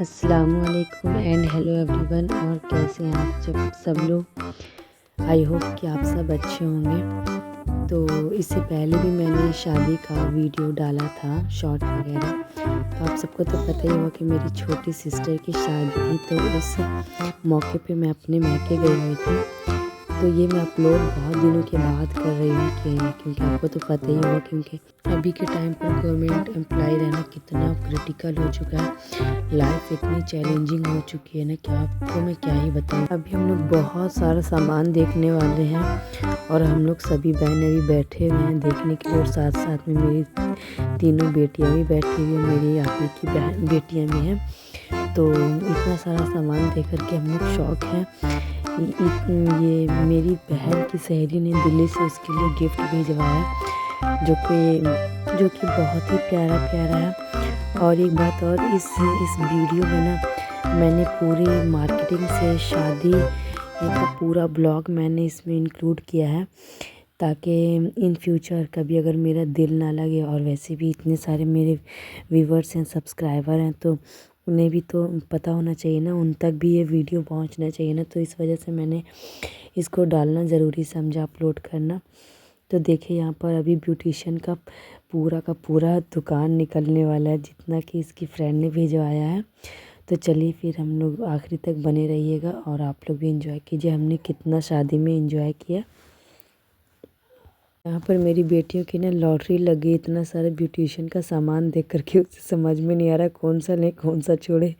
अस्सलामुअलैकुम and hello everyone. और कैसे हैं आप सब लोग। आई होप कि आप सब अच्छे होंगे। तो इससे पहले भी मैंने शादी का वीडियो डाला था, शॉर्ट वगैरह। तो आप सबको तो पता ही होगा कि मेरी छोटी सिस्टर की शादी थी, तो उस मौके पे मैं अपने मायके गई हुई थी। तो ये मैं अपलोड बहुत दिनों के बाद कर रही हूँ क्योंकि आपको तो पता ही होगा, क्योंकि अभी के टाइम पर गवर्नमेंट एम्प्लॉय रहना कितना क्रिटिकल हो चुका है। लाइफ इतनी चैलेंजिंग हो चुकी है ना कि आपको मैं क्या ही बताऊँ। अभी हम लोग बहुत सारा सामान देखने वाले हैं और हम लोग सभी बहन अभी बैठे हुए हैं देखने के लिए। और साथ साथ में मेरी तीनों बेटियाँ भी बैठी हुई हैं, मेरी आपी की बेटियाँ भी हैं। तो इतना सारा सामान देख कर के हम लोग शौक हैं। ये मेरी बहन की सहेली ने दिल्ली से उसके लिए गिफ्ट भिजवाया, जो कि बहुत ही प्यारा है। और एक बात और, इस वीडियो में ना मैंने पूरी मार्केटिंग से शादी का पूरा ब्लॉग मैंने इसमें इंक्लूड किया है, ताकि इन फ्यूचर कभी अगर मेरा दिल ना लगे, और वैसे भी इतने सारे मेरे व्यूवर्स हैं, सब्सक्राइबर हैं, तो उन्हें भी तो पता होना चाहिए ना, उन तक भी ये वीडियो पहुंचना चाहिए ना। तो इस वजह से मैंने इसको डालना ज़रूरी समझा, अपलोड करना। तो देखिए यहाँ पर अभी ब्यूटिशियन का पूरा दुकान निकलने वाला है, जितना कि इसकी फ्रेंड ने भिजवाया है। तो चलिए फिर हम लोग आखिरी तक बने रहिएगा और आप लोग भी एंजॉय कीजिए हमने कितना शादी में एंजॉय किया। यहाँ पर मेरी बेटियों की ना लॉटरी लगी, इतना सारा ब्यूटिशियन का सामान देख करके उसे समझ में नहीं आ रहा कौन सा लें कौन सा छोड़े।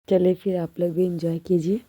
चलिए फिर आप लोग भी एंजॉय कीजिए।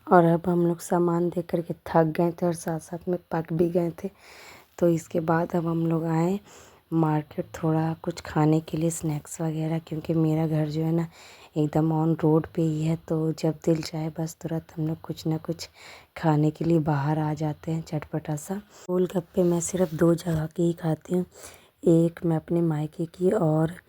और अब हम लोग सामान देख कर के थक गए थे और साथ साथ में पक भी गए थे। तो इसके बाद अब हम लोग आए मार्केट, थोड़ा कुछ खाने के लिए, स्नैक्स वगैरह, क्योंकि मेरा घर जो है ना एकदम ऑन रोड पे ही है। तो जब दिल चाहे बस तुरंत हम लोग कुछ ना कुछ खाने के लिए बाहर आ जाते हैं, चटपटा सा। गोलगप्पे मैं सिर्फ 2 जगह की ही खाती हूँ, एक मैं अपने मायके की और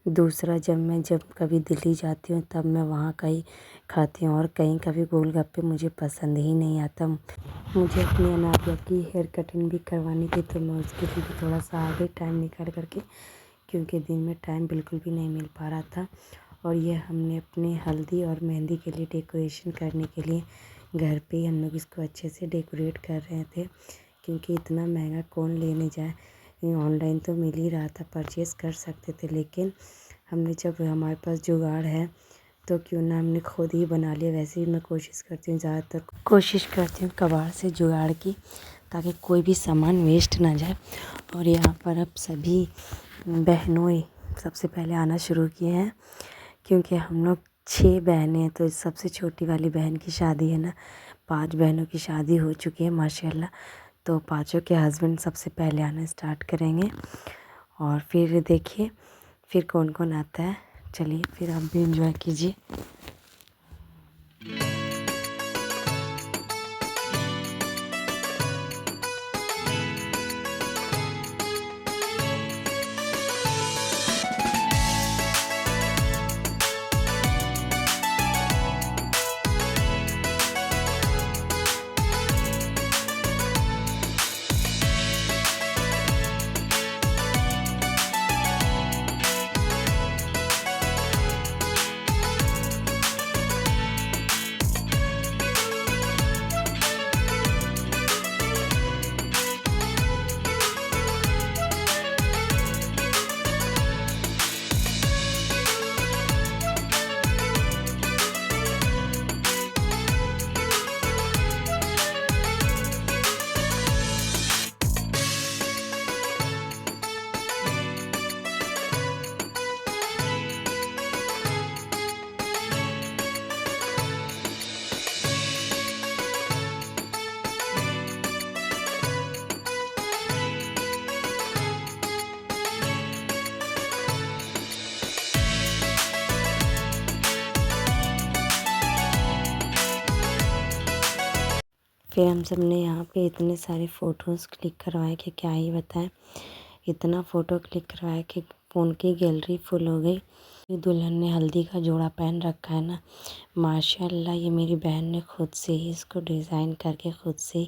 दूसरा जब कभी दिल्ली जाती हूँ तब मैं वहाँ का ही खाती हूँ। और कहीं कभी गोलगप्पे मुझे पसंद ही नहीं आता। मुझे अपनी अनाबिया की हेयर कटिंग भी करवानी थी, तो मैं उसके लिए भी थोड़ा सा आगे टाइम निकाल करके, क्योंकि दिन में टाइम बिल्कुल भी नहीं मिल पा रहा था। और ये हमने अपने हल्दी और मेहंदी के लिए डेकोरेशन करने के लिए घर पे ही हम लोग इसको अच्छे से डेकोरेट कर रहे थे, क्योंकि इतना महंगा कौन लेने जाए। ऑनलाइन तो मिल ही रहा था, परचेज़ कर सकते थे, लेकिन हमने जब हमारे पास जुगाड़ है तो क्यों ना हमने खुद ही बना लिया। वैसे ही मैं कोशिश करती हूँ, ज़्यादातर कोशिश करती हूँ कबाड़ से जुगाड़ की, ताकि कोई भी सामान वेस्ट ना जाए। और यहाँ पर अब सभी बहनों सबसे पहले आना शुरू किए हैं, क्योंकि हम लोग 6 बहनें हैं। तो सबसे छोटी वाली बहन की शादी है ना, 5 बहनों की शादी हो चुकी है माशाल्लाह। तो 5 के हस्बैंड सबसे पहले आना स्टार्ट करेंगे और फिर देखिए फिर कौन कौन आता है। चलिए फिर आप भी एंजॉय कीजिए। फिर हम सब ने यहाँ पे इतने सारे फ़ोटोज़ क्लिक करवाए कि क्या ही बताएं। इतना फ़ोटो क्लिक करवाया कि फ़ोन की गैलरी फुल हो गई। ये दुल्हन ने हल्दी का जोड़ा पहन रखा है ना, माशाल्लाह ये मेरी बहन ने खुद से ही इसको डिज़ाइन करके खुद से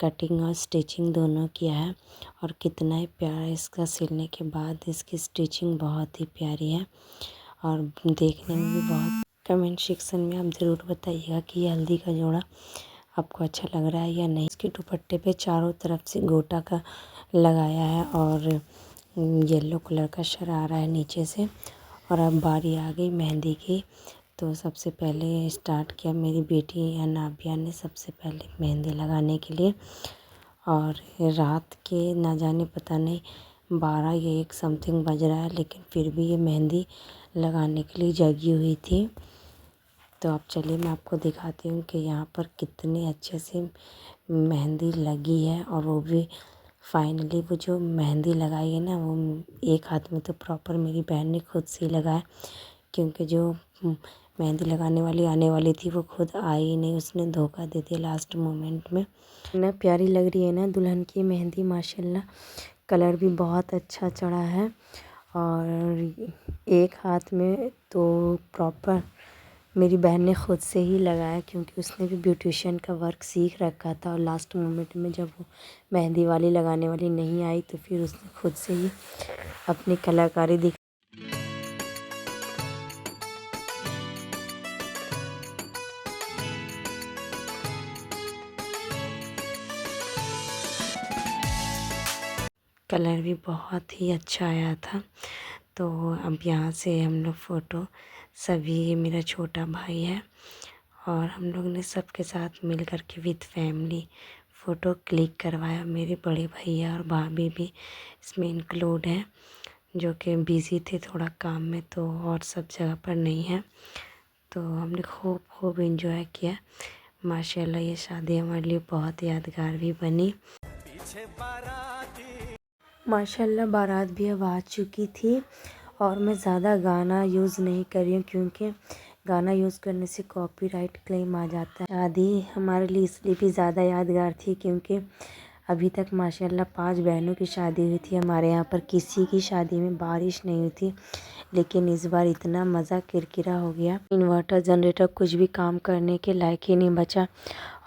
कटिंग और स्टिचिंग दोनों किया है। और कितना ही प्यारा, इसका सिलने के बाद इसकी स्टिचिंग बहुत ही प्यारी है और देखने में भी बहुत। कमेंट सेक्शन में आप ज़रूर बताइएगा कि ये हल्दी का जोड़ा आपको अच्छा लग रहा है या नहीं। इसके दुपट्टे पे चारों तरफ से गोटा का लगाया है और येलो कलर का शरारा है नीचे से। और अब बारी आ गई मेहंदी की। तो सबसे पहले स्टार्ट किया मेरी बेटी अनाबिया ने सबसे पहले मेहंदी लगाने के लिए। और रात के ना जाने पता नहीं 12 या 1 समथिंग बज रहा है, लेकिन फिर भी ये मेहंदी लगाने के लिए जगी हुई थी। तो अब चलिए मैं आपको दिखाती हूँ कि यहाँ पर कितने अच्छे से मेहंदी लगी है। और वो भी फाइनली वो जो मेहंदी लगाई है ना, वो एक हाथ में तो प्रॉपर मेरी बहन ने खुद से ही लगाया, क्योंकि जो मेहंदी लगाने वाली आने वाली थी वो खुद आई ही नहीं, उसने धोखा दे दिया लास्ट मोमेंट में। ना प्यारी लग रही है ना दुल्हन की मेहंदी, माशाल्लाह कलर भी बहुत अच्छा चढ़ा है। और एक हाथ में तो प्रॉपर मेरी बहन ने खुद से ही लगाया, क्योंकि उसने भी ब्यूटिशियन का वर्क सीख रखा था। और लास्ट मोमेंट में जब वो मेहंदी वाली लगाने वाली नहीं आई तो फिर उसने खुद से ही अपनी कलाकारी दिखा। कलर भी बहुत ही अच्छा आया था। तो अब यहाँ से हम लोग फ़ोटो सभी, ये मेरा छोटा भाई है और हम लोग ने सबके साथ मिल कर के विद फैमिली फ़ोटो क्लिक करवाया। मेरे बड़े भैया और भाभी भी इसमें इंक्लूड हैं, जो कि बिज़ी थे थोड़ा काम में, तो और सब जगह पर नहीं है। तो हमने खूब खूब एंजॉय किया। माशाल्लाह ये शादी हमारे लिए बहुत यादगार भी बनी। माशाल्लाह बारात भी अब आ चुकी थी। और मैं ज़्यादा गाना यूज़ नहीं कर रही हूँ, क्योंकि गाना यूज़ करने से कॉपीराइट क्लेम आ जाता है। शादी हमारे लिए इसलिए भी ज़्यादा यादगार थी क्योंकि अभी तक माशाल्लाह 5 बहनों की शादी हुई थी हमारे यहाँ पर, किसी की शादी में बारिश नहीं हुई थी। लेकिन इस बार इतना मज़ा किरकिरा हो गया, इन्वर्टर जनरेटर कुछ भी काम करने के लायक ही नहीं बचा।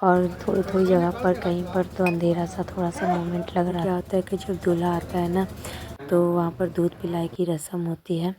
और थोड़ी थोड़ी जगह पर कहीं पर तो अंधेरा सा थोड़ा सा मोमेंट लग रहा। क्या होता है कि जब दूल्हा आता है ना, तो वहाँ पर दूध पिलाए की रस्म होती है।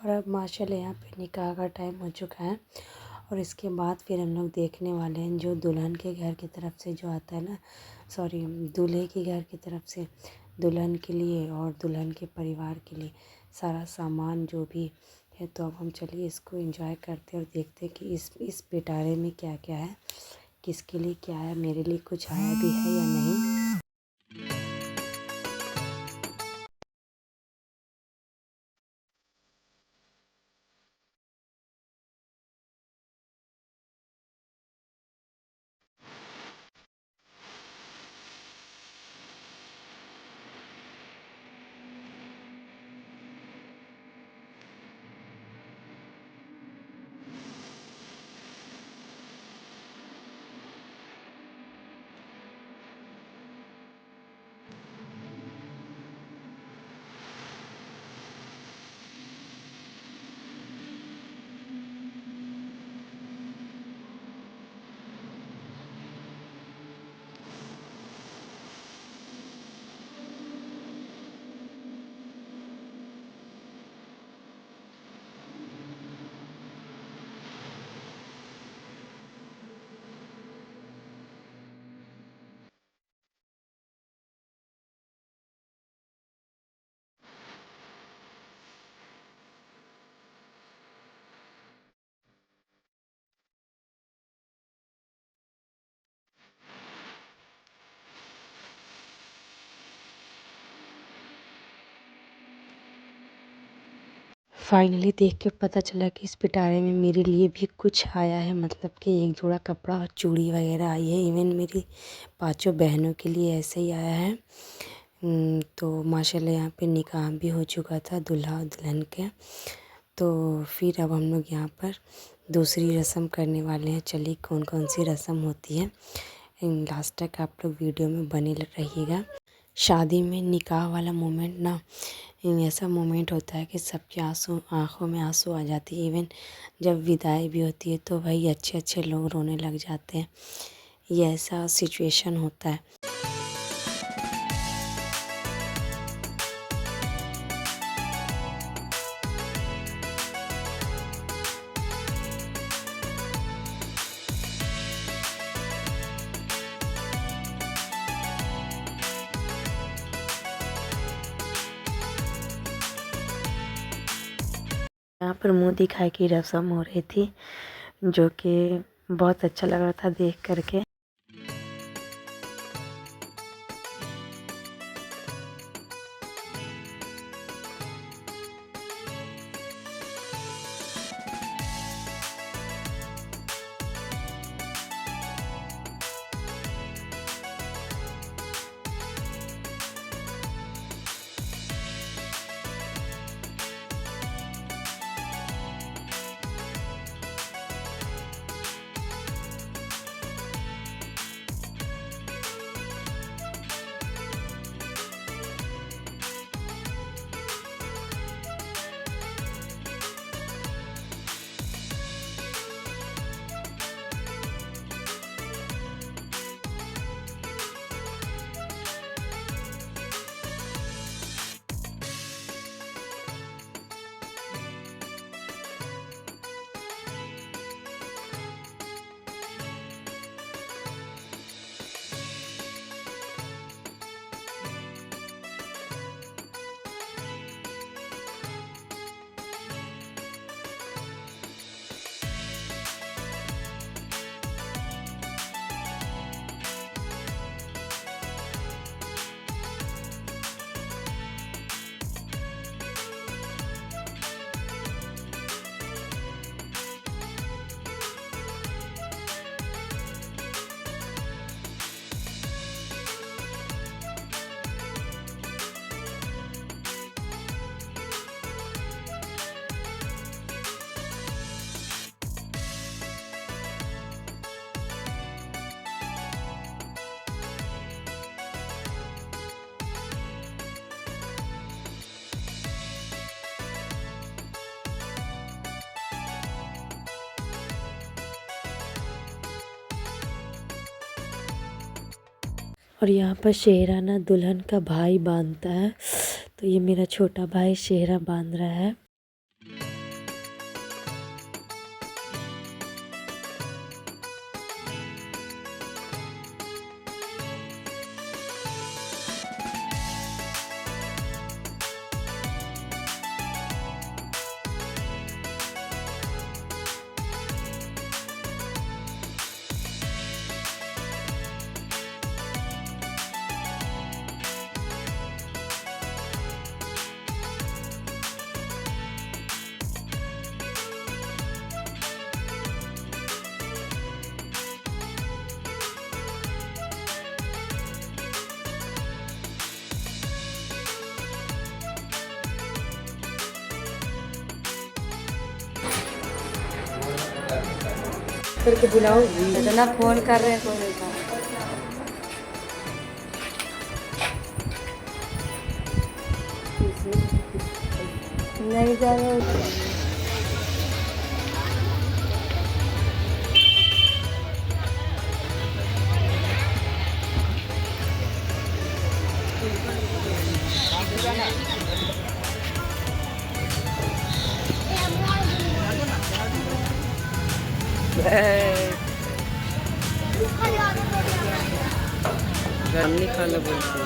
और अब माशाल्लाह यहाँ पे निकाह का टाइम हो चुका है। और इसके बाद फिर हम लोग देखने वाले हैं जो दुल्हन के घर की तरफ से जो आता है ना, सॉरी दूल्हे के घर की तरफ से दुल्हन के लिए और दुल्हन के परिवार के लिए सारा सामान जो भी है। तो अब हम चलिए इसको एंजॉय करते हैं और देखते हैं कि इस पिटारे में क्या क्या है, किसके लिए क्या है, मेरे लिए कुछ आया भी है या नहीं। फाइनली देख के पता चला कि इस पिटारे में मेरे लिए भी कुछ आया है, मतलब कि एक जोड़ा कपड़ा और चूड़ी वगैरह आई है। इवन मेरी पांचों बहनों के लिए ऐसे ही आया है। तो माशाल्लाह यहाँ पे निकाह भी हो चुका था दूल्हा और दुल्हन के। तो फिर अब हम लोग यहाँ पर दूसरी रस्म करने वाले हैं। चलिए कौन कौन सी रस्म होती है, लास्ट तक आप लोग वीडियो में बने रहिएगा। शादी में निकाह वाला मोमेंट ना ऐसा मोमेंट होता है कि सबके आंखों में आंसू आ जाती है। इवन जब विदाई भी होती है तो भाई अच्छे अच्छे लोग रोने लग जाते हैं। ये ऐसा सिचुएशन होता है। यहाँ पर मुंह दिखाई की रस्म हो रही थी, जो कि बहुत अच्छा लग रहा था देख करके। और यहाँ पर सेहरा ना दुल्हन का भाई बांधता है, तो ये मेरा छोटा भाई सेहरा बांध रहा है। करके बुलाओ, इतना फोन कर रहे हैं कोई नहीं था। नहीं जा रहे गरम नहीं खाना बोलते।